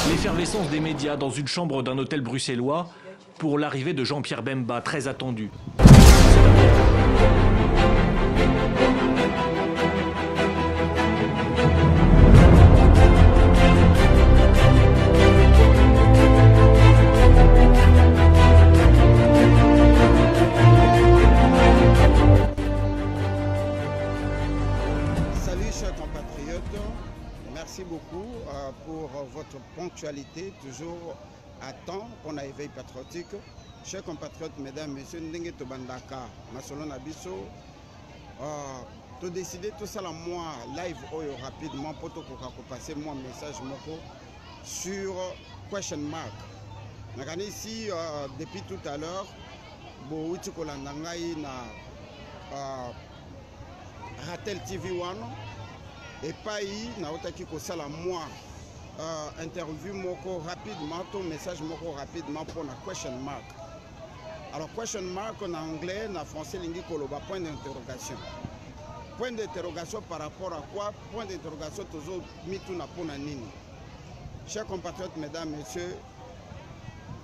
L'effervescence des médias dans une chambre d'un hôtel bruxellois pour l'arrivée de Jean-Pierre Bemba, très attendu. Salut chers compatriotes, merci beaucoup pour votre ponctualité, toujours à temps qu'on a éveil patriotique. Chers compatriotes, mesdames, messieurs, ndenge tobandaka masolo na biso to décider tout ça la moi live oyo rapidement pour to passer moi message moko sur question mark. Nakani ici depuis tout à l'heure bo uti kolanda ngai na Ratel TV1 et pas na otaki ko sala moi interview moko rapidement, ton message moko rapidement pour la question mark. Alors question mark en anglais, en français lingi koloba point d'interrogation. Point d'interrogation par rapport à quoi? Point d'interrogation toujours mituna pona nini. Chers compatriotes, mesdames, messieurs,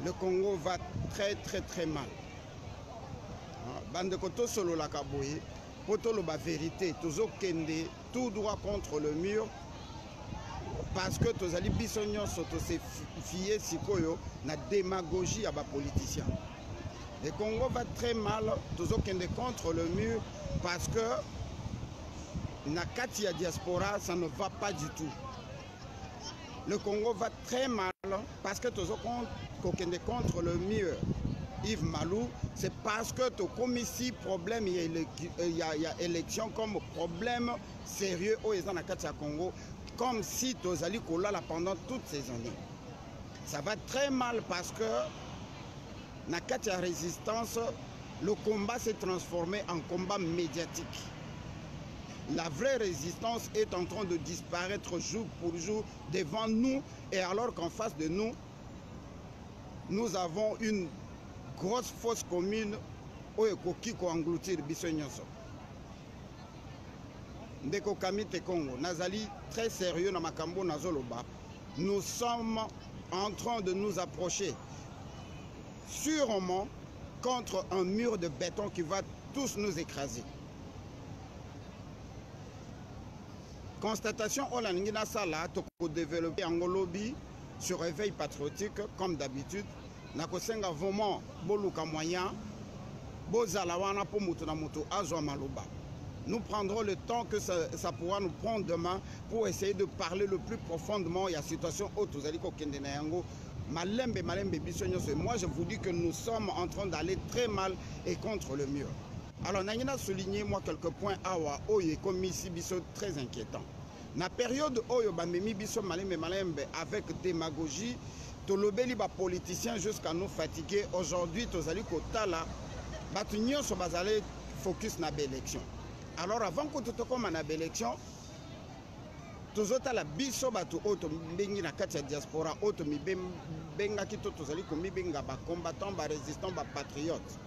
le Congo va très mal. Bande koto solo la kaboye, poto lo ba vérité, toujours kende tout droit contre le mur. Parce que tous les bisognos sont aussi fiés sikoyo na démagogie à bas politiciens. Le Congo va très mal, tous aucun contre le mur parce que na katia diaspora ça ne va pas du tout. Le Congo va très mal parce que tous aucun contre le mur. Yves Malou, c'est parce que tu comme ici problème il y a élection comme problème sérieux au na katia Congo. Comme si Tozali Kolala pendant toutes ces années. Ça va très mal parce que dans la résistance, le combat s'est transformé en combat médiatique. La vraie résistance est en train de disparaître jour pour jour devant nous et alors qu'en face de nous, nous avons une grosse fosse commune où il faut engloutir Bissonyoso. Ndeko Kamite Congo, Nazali très sérieux dans Makambo Nazoloba. Nous sommes en train de nous approcher sûrement contre un mur de béton qui va tous nous écraser. Constatation Olaningina Sala, Toko développer en lobby sur réveil patriotique comme d'habitude. Nakosenga vraiment boluka moyen, bozalawana pour mutuna mutu azwa maloba. Nous prendrons le temps que ça pourra nous prendre demain pour essayer de parler le plus profondément de la situation haute. Moi, je vous dis que nous sommes en train d'aller très mal et contre le mur. Alors, nous avons souligné moi quelques points comme ici, très inquiétant. Dans la période où avec démagogie, tolobeli ba politiciens jusqu'à nous fatiguer. Aujourd'hui, tozali kotala, batunyo so bazale focus na l'élection. Alors avant que tu te comme en élection, tous autres la biso batu auto bengi na kati ya diaspora auto mi benga ki to tozali ko mi benga ba combattant ba résistant ba patriote.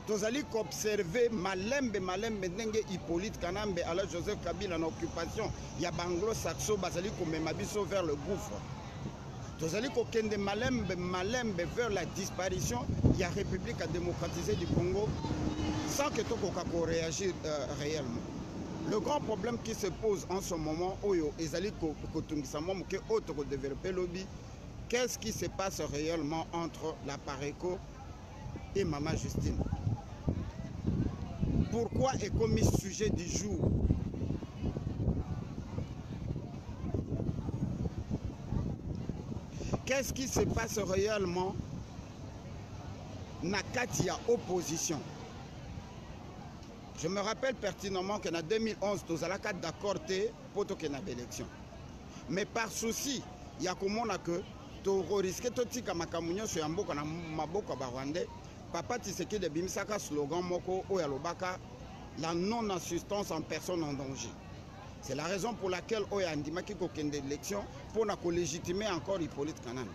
Tozali ko observer malembe ndenge Hippolyte Kanambe ala Joseph Kabila en occupation ya banglo saxo bazali ko mema biso vers le gouffre. Tozali ko kende malembe vers la disparition ya République démocratisée du Congo. Sans que tout le monde réagisse réellement. Le grand problème qui se pose en ce moment, qu'est-ce qui se passe réellement entre la Pareco et Maman Justine? Pourquoi est commis sujet du jour? Qu'est-ce qui se passe réellement na katia opposition? Je me rappelle pertinemment qu'en 2011, nous avons d'accord pour qu'il y ait une élection. Mais par souci, il y a comme on a que tu risques de te dire que sur un boko na maboko barwandais, papa Tshisekedi de bimisaka slogan moko oyalobaka la non-assistance en personne en danger. C'est la raison pour laquelle Oya Andimaki kokende élection pour légitimer encore Hippolyte Kanambe.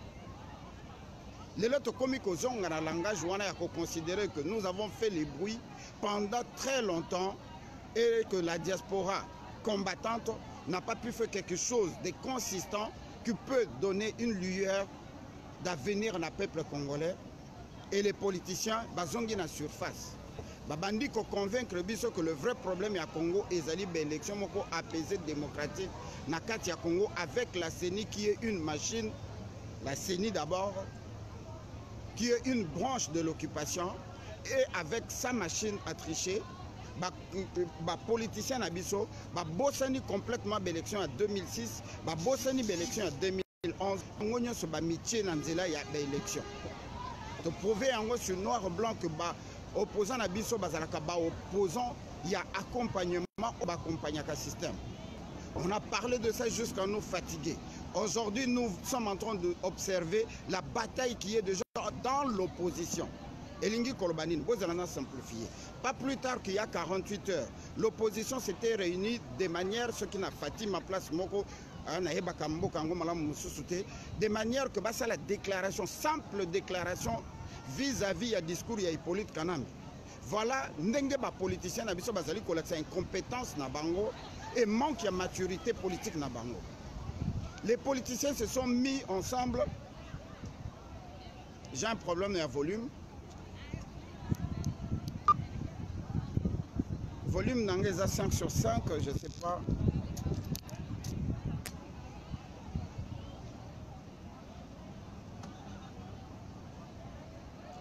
Les autres comiques aux ongles dans le langage, on a considéré que nous avons fait les bruits pendant très longtemps et que la diaspora combattante n'a pas pu faire quelque chose de consistant qui peut donner une lueur d'avenir au peuple congolais. Et les politiciens, bazongi na surface. Babandi ko convaincre biso que le vrai problème à Congo est l'élection apaisée démocratique na kati ya Congo avec la CENI qui est une machine, la CENI d'abord, qui est une branche de l'occupation, et avec sa machine à tricher, politicien na biso, bossani complètement l'élection en 2006, bossani l'élection en 2011, ngonyo so ba mitie na nzela ya l'élection. De prouver en gros sur noir et blanc que opposant à biso bazalaka opposant, il y a accompagnement ou accompagnaka système. On a parlé de ça jusqu'à nous fatiguer. Aujourd'hui, nous sommes en train d'observer la bataille qui est déjà dans l'opposition. Elingi Kolobanine, vous allez simplifier. Pas plus tard qu'il y a 48 heures, l'opposition s'était réunie de manière, ce qui n'a Fatima place Moko, de manière que ça la déclaration, simple déclaration vis-à-vis du discours de Hippolyte Kanambe. Voilà, ndenge ba politicien na biso bazali kolakisa incompétence na bango et manque de maturité politique na bango. Les politiciens se sont mis ensemble. J'ai un problème de volume. Volume n'engage 5 sur 5, je ne sais pas.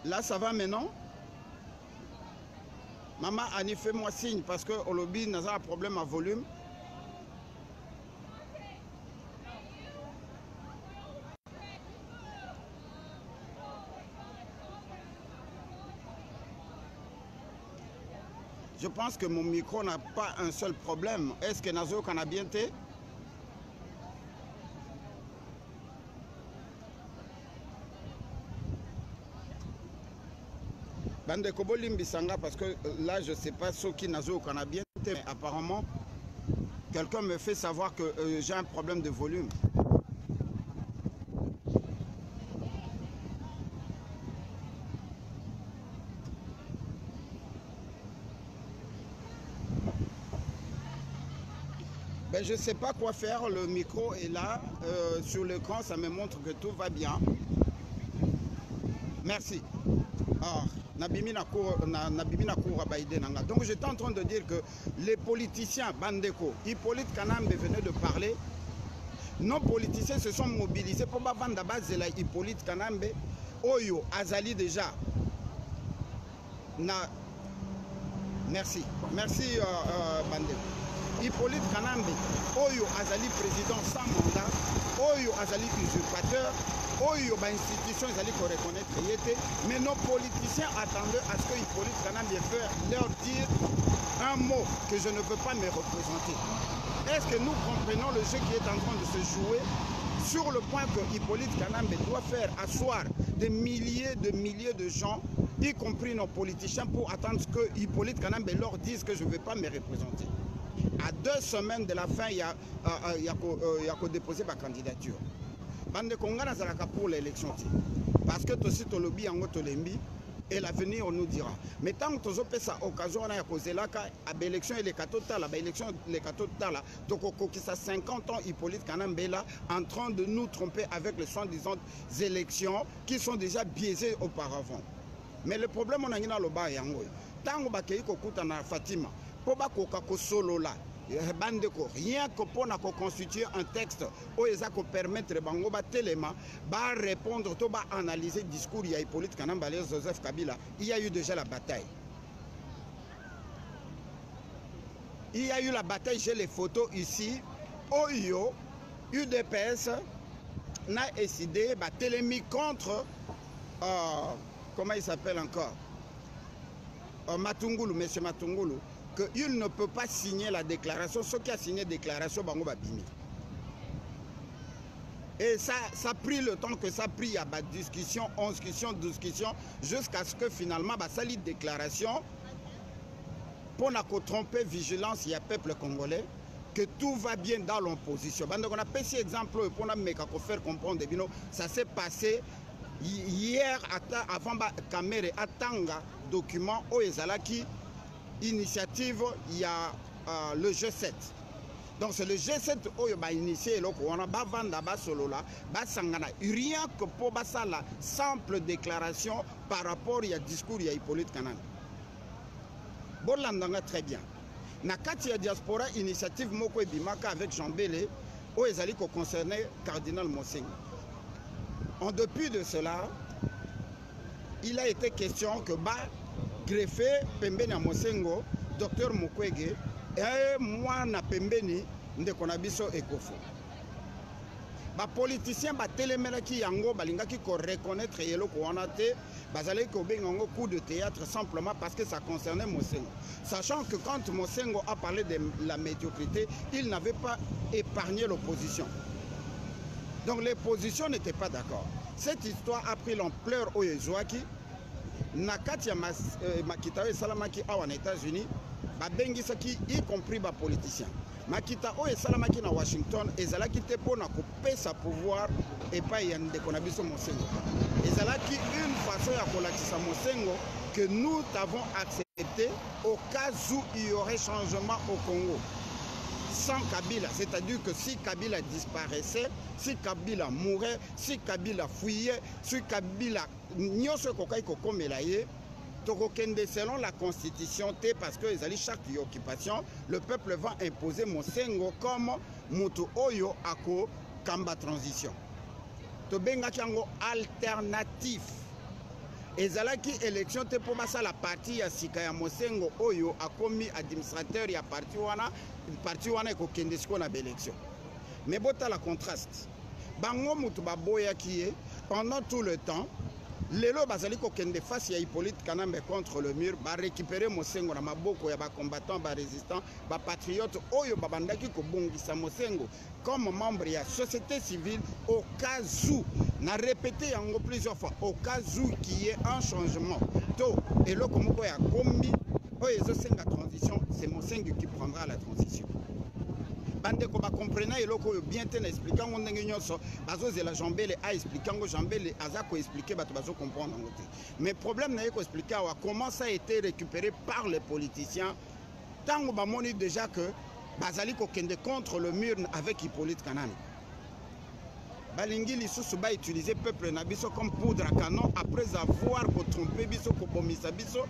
Là, ça va maintenant? Maman, Annie, fais-moi signe parce que au lobby, nous avons un problème à volume. Je pense que mon micro n'a pas un seul problème. Est-ce que Nazo en a bien été? Bande Kobolim Bissanga, parce que là, je ne sais pas ce qui Nazo en a bien été, mais apparemment, quelqu'un me fait savoir que j'ai un problème de volume. Ben, je ne sais pas quoi faire, le micro est là, sur l'écran ça me montre que tout va bien. Merci. Donc j'étais en train de dire que les politiciens, Bandeko, Hippolyte Kanambe venait de parler, nos politiciens se sont mobilisés pour vendre base de Hippolyte Kanambe, Oyo, Azali déjà. Merci, merci Bandeko. Hippolyte Kanambe, Oyo Azali président sans mandat, Oyo Azali usurpateur, Oyo ba institution Azali qu'on reconnaître, mais nos politiciens attendaient à ce que Hippolyte Kanambe leur dire un mot que je ne veux pas me représenter. Est-ce que nous comprenons le jeu qui est en train de se jouer sur le point que Hippolyte Kanambe doit faire asseoir des milliers de gens, y compris nos politiciens, pour attendre que Hippolyte Kanambe leur dise que je ne veux pas me représenter. À 2 semaines de la fin, il y a qu'à déposer ma candidature. Bande Kongana Zalaka pour l'élection. Parce que tout le lobby en Gotolembi et l'avenir on nous dira. Mais tant que tu as cette occasion, on a causé là que l'élection et les catotales, l'élection les catotales, donc qui ça 50 ans Hippolyte Kanambe là en train de nous tromper avec les soi-disant élections qui sont déjà biaisées auparavant. Mais le problème on a eu dans le bas yango. Tant que bakei kokuta na Fatima. Pour que solo là, rien que pour constituer un texte où ils ont permettre Bangoba Téléma de répondre, de analyser le discours de Hippolyte Kanambe Joseph Kabila, il y a eu déjà la bataille. Il y a eu la bataille, j'ai les photos ici. Oyo, UDPS n'a décidé de télémi contre, comment il s'appelle encore, Matungulu, monsieur Matungulu. Qu'il ne peut pas signer la déclaration, ce qui a signé la déclaration, Bango Babimi. Et ça a pris le temps que ça a pris à discussion, 11 discussions, jusqu'à ce que finalement, ça lit déclaration pour ne tromper vigilance, il y a peuple congolais, que tout va bien dans l'opposition. On a pris cet exemple pour nous faire comprendre, ça s'est passé hier, avant la caméra, à Tanga, document, au Ezalaki. Initiative, il y a le G7. Donc c'est le G7 qui a initié le Kouana, Bavanda, Basolola, Basangana, rien que pour la simple déclaration par rapport au discours de Hippolyte Kanambe. Bolandanga très bien. Nakati ya diaspora initiative Moko et Bimaka avec Jean Bélé, où ils allaient concerner Cardinal Mosengo. En dépit de cela, il a été question que greffé Pembeni à Mosengo, Dr Mukwege, et moi na Pembeni, Ndekonabiso Ekofo. Les politiciens qui yango balingaki ko reconnaître yelo ko wanate bazale ko bengango coup de théâtre simplement parce que ça concernait Mosengo. Sachant que quand Mosengo a parlé de la médiocrité, il n'avait pas épargné l'opposition. Donc l'opposition n'était pas d'accord. Cette histoire a pris l'ampleur au Yezouaki. Nakati ya Makita et Salamaki en États-Unis, babengisaki y compris les politiciens. Makita o esalamaki na Washington ezalaki te pona kopesa pouvoir epai ya Ndekonabiso Mosengo. Ezalaki une façon ya kolakisa Mosengo que nous avons accepté au cas où il y aurait changement au Congo. Sans Kabila, c'est-à-dire que si Kabila disparaissait, si Kabila mourait, si Kabila fuyait, si Kabila nyonso kokai kokomelaye, selon la constitution, parce que les chaque occupation, le peuple va imposer Mosengo comme Mutu Oyo Ako Kamba transition. To benga kiango alternatif. Ezalaki élection te pour ça la partie ya sika ya Mosengo Oyo a commis administrateur ya parti wana ko kende siko na élection. Mais bota la contraste. Bango mutu baboya kiye pendant tout le temps. Lelo bazali ko kende face ya Hippolyte Kanambe contre le mur ba récupérer Mosengo na maboko ya ba combattants ba résistants ba patriotes oyo babandaki ko bongisa Mosengo comme membre ya société civile au cas où na répété yango plusieurs fois au cas où qu'il y ait un changement to eloko moko ya kombi oyo ezosenga transition c'est Mosengo qui prendra la transition. Bande ko ba comprena eloko yo bien te na expliquant on ndenge nyonso bazo zela Jambele a expliquant ngo Jambele aza ko expliquer bato bazo comprendre ngote. Mais problème na ko expliquer comment ça a été récupéré par les politiciens tant ba moni déjà que bazali ko kende contre le mur avec Hippolyte Kanambe. Balingi lisusu ba utiliser peuple na biso comme poudre à canon après avoir ko tromper biso ko bomisa biso.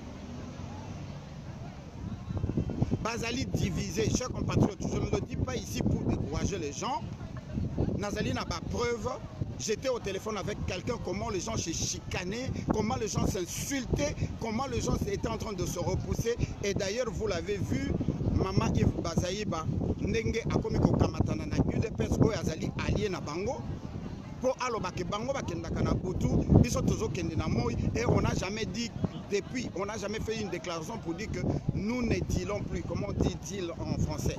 Bazali divisé, chers compatriotes, je ne le dis pas ici pour décourager les gens. Nazali n'a pas preuve. J'étais au téléphone avec quelqu'un, comment les gens se chicanaient, comment les gens s'insultaient, comment les gens étaient en train de se repousser. Et d'ailleurs, vous l'avez vu, Maman Yves Bazaïba, Ndenge Akomiko Kamatana na UDPS, Azali allié na Bango. Pour alobake bango bakendaka na butu biso tozo kende na moi et on n'a jamais dit depuis on n'a jamais fait une déclaration pour dire que nous ne dealons plus, comment dit-il en français,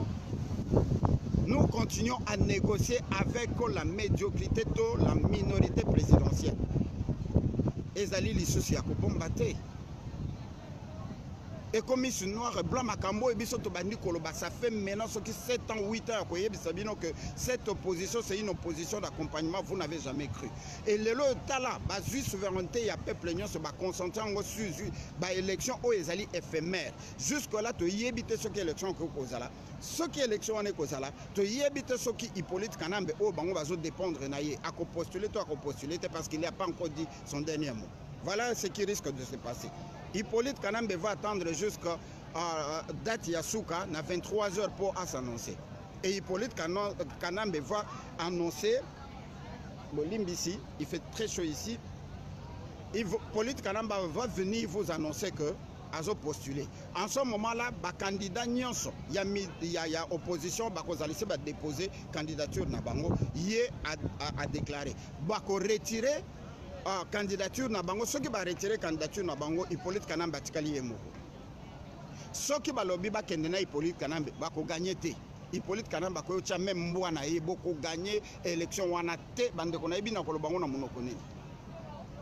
nous continuons à négocier avec la médiocrité de la minorité présidentielle. Ezali lisusu ya kobombate et comme sur noir et blanc makambo et biso to bandi koloba ça fait maintenant ce qui 7 ans 8 ans que cette opposition c'est une opposition d'accompagnement, vous n'avez jamais cru. Et le tala bazu souveraineté ya peuple union se ba concentrer en sur ba élection o ezali éphémère. Jusque là to yebite ce qui élection ko kozala. Ce qui élection on est kozala to yebite ce qui Hippolyte Kanambe o bango bazo dépendre na ye à postuler parce qu'il n'a pas encore dit son dernier mot. Voilà ce qui risque de se passer. Hippolyte Kanambe va attendre jusqu'à date Yasuka, na 23 h pour s'annoncer. Et Hippolyte Kanambe va annoncer, Limbisi, il fait très chaud ici, Hippolyte Kanambe va venir vous annoncer que Azo postulé. En ce moment-là, le candidat Nyonso, il y a opposition, il va déposer candidature Nabango, il est à déclarer. Il va retirer candidature na bango, ceux qui va retirer candidature na bango Hippolyte Kanambe atikali yemo. Ceux qui va lobby ba kendena Hippolyte Kanambe ba ko gagner te. Hippolyte Kanambe ko tia même mbwana ye boko gagner élection wana te bande ko na yebi na ko bango na monoko nini.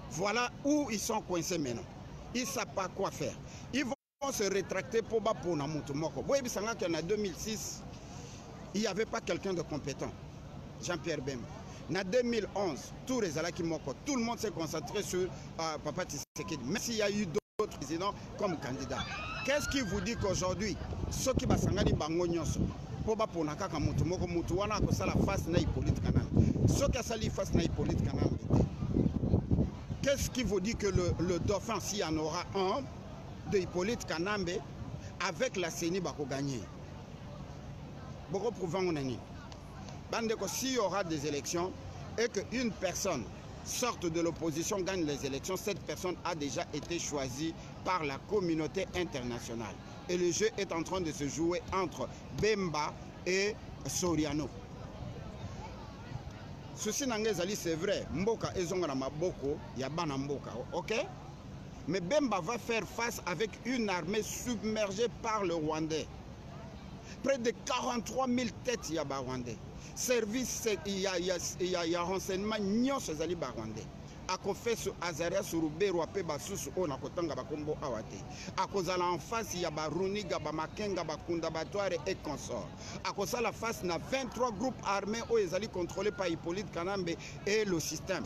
Voilà où ils sont coincés maintenant. Ils savent pas quoi faire. Ils vont se rétracter pour ba pour na mutu moko. Boye bisanga que en 2006 il n'y avait pas quelqu'un de compétent. Jean-Pierre Bemba. En 2011, tout le monde s'est concentré sur Papa Tshisekedi. Même s'il y a eu d'autres présidents comme candidats. Qu'est-ce qui vous dit qu'aujourd'hui, ceux qui basangani bango nyonso, po ba pona kaka mutu moko mutu wana ko sala face na Hippolyte Kanambe. Ce qui a sali face na Hippolyte Kanambe. Qu'est-ce qui vous dit que le dauphin, s'il y en aura un de Hippolyte Kanambe, avec la CENI va gagner? Beaucoup prouvant mon ami. S'il y aura des élections et qu'une personne sorte de l'opposition, gagne les élections, cette personne a déjà été choisie par la communauté internationale. Et le jeu est en train de se jouer entre Bemba et Soriano. Ceci c'est vrai, Mboka ezonga na maboko ya bana Mboka, ok? Mais Bemba va faire face avec une armée submergée par le Rwandais. Près de 43 000 têtes ya ba Rwandais. Service, il y a renseignement nyonso ezali ba Rwandais. Akofe su Azaria Surubero ape basusu ona kotanga bakombo awate. Akozala en face ya ba Runiga ba Makenga ba Kunda Batware et consorts. Akozala face na 23 groupes armés o ezali contrôlés par Hippolyte Kanambe et le système.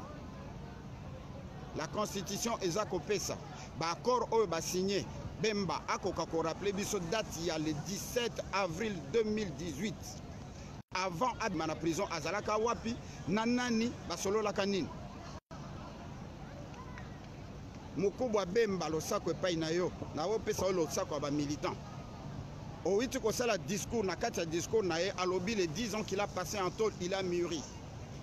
La constitution ezako pesa ba accord o ba signé Bemba akoka ko rappeler biso date ya le 17 avril 2018. Avant Admana prison azalaka wapi nanani basolo la kanini. Mukubwa Bemba losako epai na yo na opesa o losako ba militant. Oiti ko sala discours na kati ya discours na ye alobi les 10 ans qu'il a passé en tôle, il a mûri.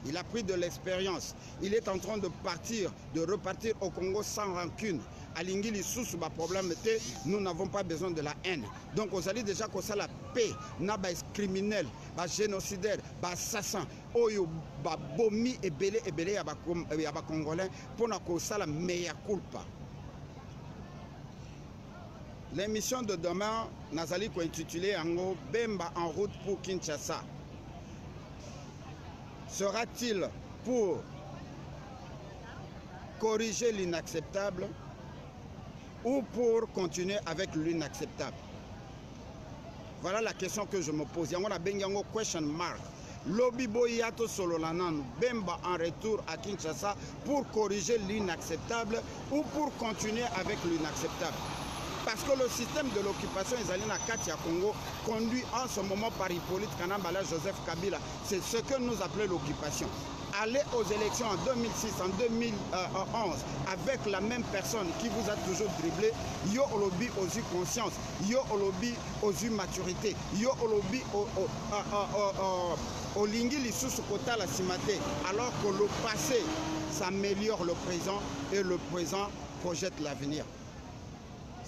Il a pris de l'expérience. Il est en train de repartir au Congo sans rancune. Alingi lisusu ba problème était, nous n'avons pas besoin de la haine. Donc on allait déjà qu'on la paix, na ba criminel, ba génocidaire, ba assassin, oyo ba bomi ebele ya ba congolais pour na ko sala meya culpa. L'émission de demain, nazali ko intitulé Ango Bemba en route pour Kinshasa. Sera-t-il pour corriger l'inacceptable ou pour continuer avec l'inacceptable? Voilà la question que je me pose. Il y a un question mark. Lobby Boyato Sololanan, Bemba en retour à Kinshasa pour corriger l'inacceptable ou pour continuer avec l'inacceptable? Parce que le système de l'occupation Ezalina Katia Congo, conduit en ce moment par Hippolyte Kanambala, Joseph Kabila, c'est ce que nous appelons l'occupation. Aller aux élections en 2006, en 2011, avec la même personne qui vous a toujours dribblé, yo olobi aux yeux conscience, yo olobi aux yeux maturité, yo olobi au lingi lisusu kota la simate, alors que le passé s'améliore le présent et le présent projette l'avenir.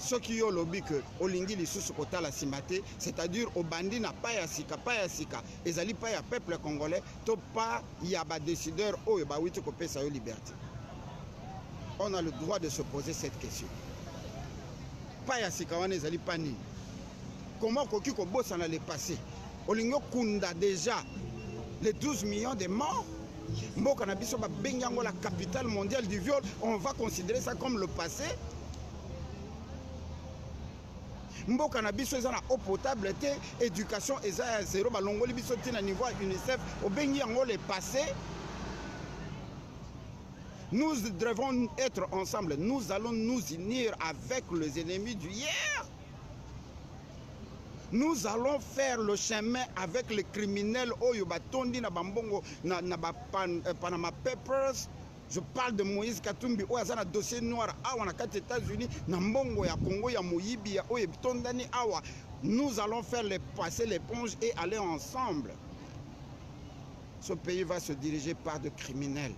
Ce qui ont lobby que Olingi lisusu kota la simate, c'est-à-dire au bandi na pas ya sika, ezali pas ya peuple congolais, to pas ya ba décideur o ba witi ko pesa yo liberté. On a le droit de se poser cette question. Pas ya sika wana ezali pas nini. Comment koki ko bossa na le passé? Olingo kunda déjà les 12 millions de morts. Mboka na biso ba bengango la capitale mondiale du viol, on va considérer ça comme le passé. Mboka na biso eza na eau potable te, éducation eza ya zéro, balongoli biso tina niveau UNICEF, obengi yango le passé. Nous devons être ensemble, nous allons nous unir avec les ennemis du hier. Nous allons faire le chemin avec les criminels oyo batondi na bambongo na Panama Papers. Je parle de Moïse Katumbi, où il y a un dossier noir aux États-Unis, dans Mbongo, ya Congo, ya Moyibi, ya Tondani, Awa. Nous allons faire passer l'éponge et aller ensemble. Ce pays va se diriger par de criminels.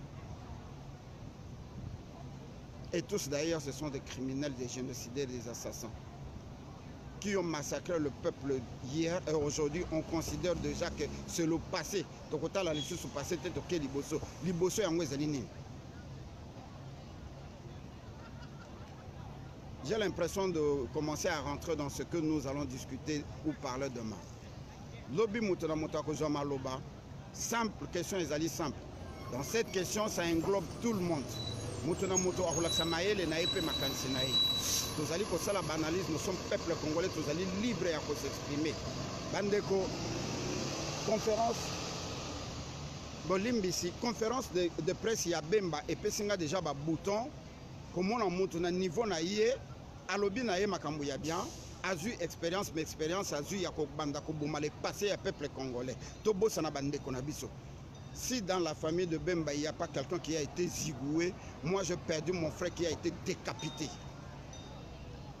Et tous d'ailleurs, ce sont des criminels, des génocidaires, des assassins qui ont massacré le peuple hier et aujourd'hui on considère déjà que c'est le passé. Donc autant la laisser se passer, peut-être que Liboso. Liboso est en Ouezalini. J'ai l'impression de commencer à rentrer dans ce que nous allons discuter ou parler demain. Lobby Moutona Moutako Joma Loba, simple question, Ezali simple. Dans cette question, ça englobe tout le monde. Moutona Mouto Arulaksamaye, les Naïpe Makansinaï. Tous allez pour ça la banalise, nous sommes peuple congolais, tous allez libres à s'exprimer. Bandeko, conférence, Bolimbisi, conférence de presse, il y a Bemba et Pessinga déjà bouton. Comment on monte au niveau naïe, alobi naïe makambu ya bien, a eu expérience, mais expérience a eu Yakobanda Kobouma, le passé à peuple congolais. Tobo Sanabande Konabiso. Si dans la famille de Bemba, il n'y a pas quelqu'un qui a été zigoué, moi j'ai perdu mon frère qui a été décapité.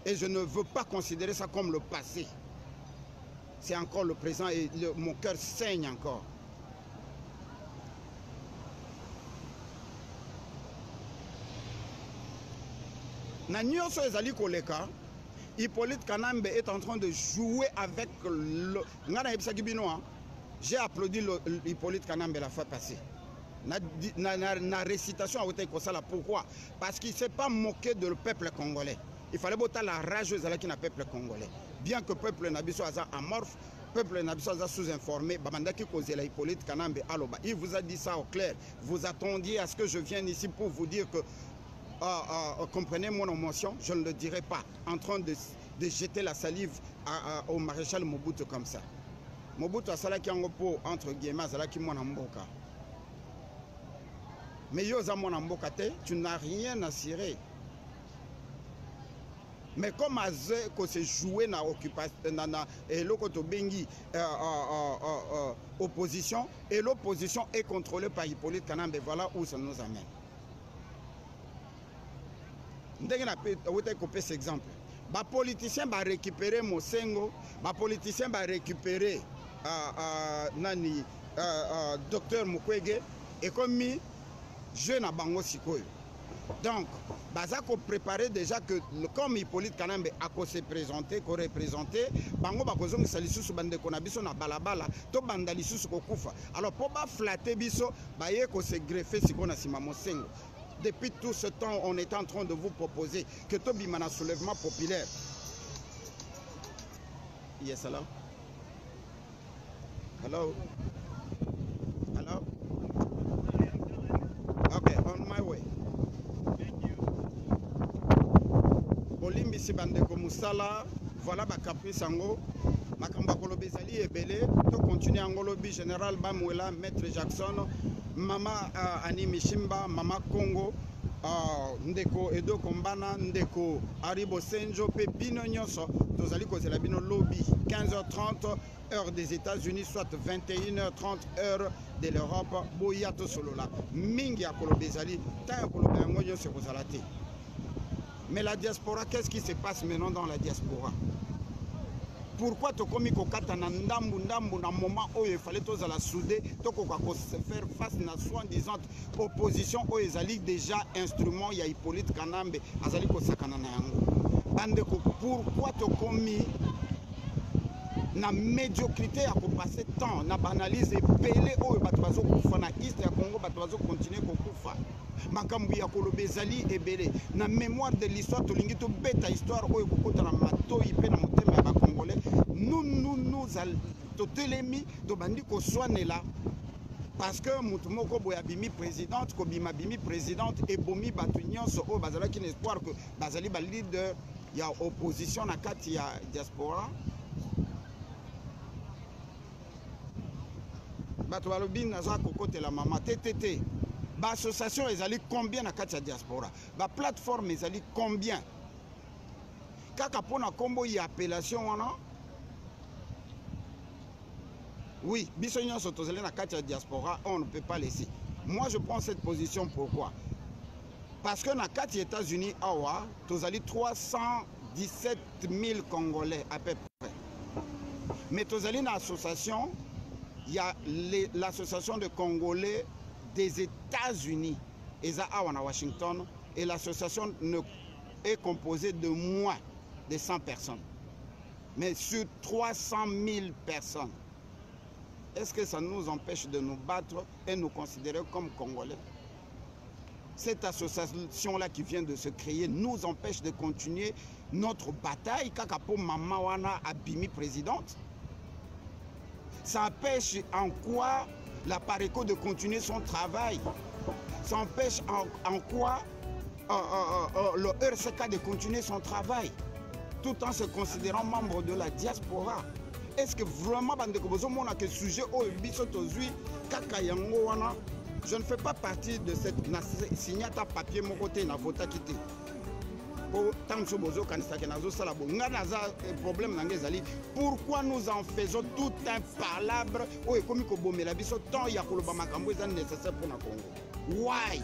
Et je ne veux pas considérer ça comme le passé. C'est encore le présent et mon cœur saigne encore. Nanyonso ezali koleka, Hippolyte Kanambe est en train de jouer avec le... J'ai applaudi Hippolyte Kanambe la fois passée. La récitation a été comme ça. Pourquoi? Parce qu'il ne s'est pas moqué de le peuple congolais. Il fallait botter la rage aux alaki na peuple congolais. Bien que le peuple nabiso aza amorphe, peuple nabiso aza sous-informé, Babandaki Kozela Hippolyte Kanambe aloba. Il vous a dit ça au clair. Vous attendiez à ce que je vienne ici pour vous dire que comprenez mon émotion, je ne le dirai pas, en train de jeter la salive au maréchal Mobutu comme ça. Mobutu a salaki angopo entre guillemets salaki mwana mboka. Mais yoza mwana mboka te, tu n'as rien à cirer. Mais comme Azé que c'est joué na occupation et l'autre bengi opposition et l'opposition est contrôlée par Hippolyte Kanambe, voilà où ça nous amène. Je copier cet exemple. Les politiciens vont récupérer Mosengo, les politiciens vont récupérer docteur Mukwege et comme jeune à Bango Sikoyo. Donc, Bazako préparait déjà que comme Hippolyte Kanambe a se présenter, qu'on représentait, Bango Bakozong Salisu Bande Konabiso na balabala, to Bandalisu Kokufa. Alors pour pas flatter Biso, Baye ko se greffer si qu'on a Sima Mosengo. Depuis tout ce temps, on est en train de vous proposer que Tobi Mana soulèvement populaire. Yes, hello? Hello? Hello? Okay, on my way. Olimbi Sibandeko Moussala, voilà ma caprice ango. Makamba Kolobezali et Belé, to continuer Angolobi, Général Bamouela, Maître Jackson. Mama Animi Shimba, Mama Congo, Ndeko Edo Kombana, Ndeko Aribo Senjo, Pepino Nyoso, Tozali Kozelabino Lobby, 15h30, heure des États-Unis, soit 21h30, heure de l'Europe, Boyato Solola, Mingi Akolobezali, Taya Kolobango Nyoso Kozalate. Mais la diaspora, qu'est-ce qui se passe maintenant dans la diaspora? Pourquoi tu commis kokata na ndambu ndambu na moment où il fallait tous à la souder, to se faire face na soi-disant opposition où ils allaient déjà instrument ya Hippolyte Kanambe azali ko sakana na yango. Bande ko pourquoi tu commis na médiocrité à passer temps na banaliser pelé où bato bazo kufa na East ya Congo bato bazo continuer ko kufa. Makambu ya Kolobezali ebele na mémoire de l'histoire to lingi to beta histoire où kokota na mato ipe na motema ya ba Congolais. Nous totelemi to bandi ko soanela parce que mutumoko boya bimi présidente ko bima bimi présidente et bomi batu nyonso o bazala ki espoir que bazali ba leader ya opposition na kati ya diaspora batu balobi naza kokotela mama TTT ba association ezali combien na kati ya diaspora ba plateforme ezali combien kaka pona kombo ya appellation wana. Oui, Bissonnion Sotozele na Katia diaspora, on ne peut pas laisser. Moi, je prends cette position, pourquoi? Parce que na Katia États-Unis, awa, tozali 317 000 Congolais à peu près. Mais tozali na association, il y a l'association de Congolais des États-Unis, eza awa na Washington, et l'association est composée de moins de 100 personnes. Mais sur 300 000 personnes. Est-ce que ça nous empêche de nous battre et nous considérer comme Congolais? Cette association-là qui vient de se créer nous empêche de continuer notre bataille. Kakapo Mamawana Abimi présidente. Ça empêche en quoi la Pareco de continuer son travail? Ça empêche en quoi le RCK de continuer son travail tout en se considérant membre de la diaspora? Est-ce que vraiment que sujet je ne fais pas partie de cette signata papier mon côté na vota quitté. Pourquoi nous en faisons tout un palabre? Nécessaire pour le Congo. Why?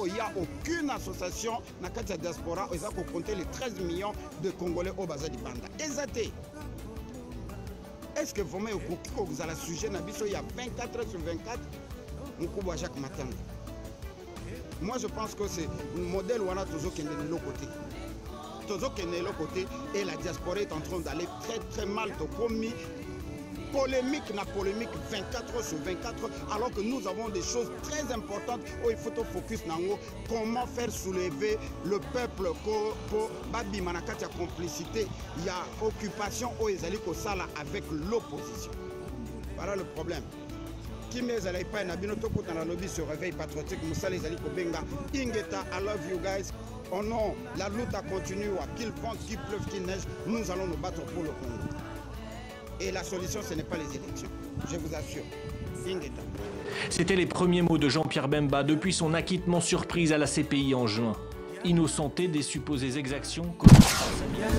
Il n'y a aucune association dans la diaspora qui a compté les 13 millions de Congolais au Baza di Banda. Est-ce que vraiment vous avez le sujet il y a 24 heures sur 24? Chaque matin. Moi je pense que c'est un modèle où on a toujours qui est de l'autre côté. Toujours qui est de l'autre côté et la diaspora est en train d'aller très très mal. Comme polémique 24 heures sur 24, alors que nous avons des choses très importantes où il faut focus sur comment faire soulever le peuple pour Babi Manakati a complicité, il y a occupation où ils allaient avec l'opposition. Voilà le problème. Qui mes allez pas nabinoto pour dans la lobby se réveil patriotique Moussa les allez Kobenga Ingeta, I love you guys. Oh non, la lutte continue qu'il vente, qu'il pleuve, qu'il neige, nous allons nous battre pour le Congo. Et la solution, ce n'est pas les élections, je vous assure. C'était les premiers mots de Jean-Pierre Bemba depuis son acquittement surprise à la CPI en juin. Innocenté des supposées exactions commises par Samia.